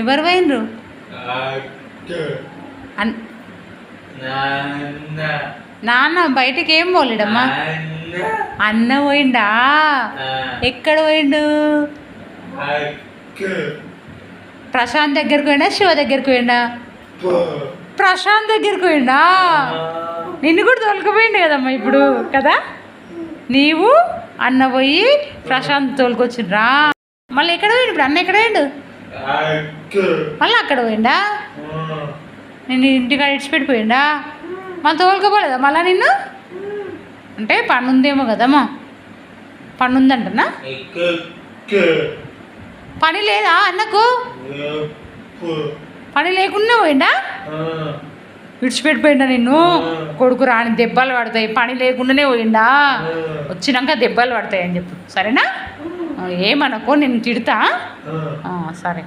ఎవరు పోయినరు? నాన్న బయటకి ఏం పోలేడమ్మా. అన్న పోయిండా? ఎక్కడ పోయిండు? ప్రశాంత్ దగ్గరికి పోయిండా, శివ దగ్గరికి పోయిండా? ప్రశాంత్ దగ్గరికి పోయిండా? నిన్ను కూడా తోలుకుపోయిండు కదమ్మా ఇప్పుడు కదా. నీవు అన్న పోయి ప్రశాంత్ తోలుకొచ్చిండ్రా. మళ్ళీ ఎక్కడ పోయిండు ఇప్పుడు? అన్న ఎక్కడ పోయిండు? మళ్ళీ అక్కడ పోయిండా? నేను ఇంటికాడ ఇడిచిపెట్టిపోయిండా? మళ్ళీ తోలుకపోలేదా మళ్ళా నిన్ను? అంటే పని ఉందేమో కదమ్మా. పని ఉందంటనా? పని లేదా అన్నకు? పని లేకుండా పోయిండా? విడిచిపెట్టిపోయిండా నిన్ను? కొడుకు రాని దెబ్బలు పడతాయి, పని లేకుండానే పోయిండా? వచ్చినాక దెబ్బలు పడతాయి అని చెప్పు సరేనా? ఏమనుకో, నేను తిడతా. సరే.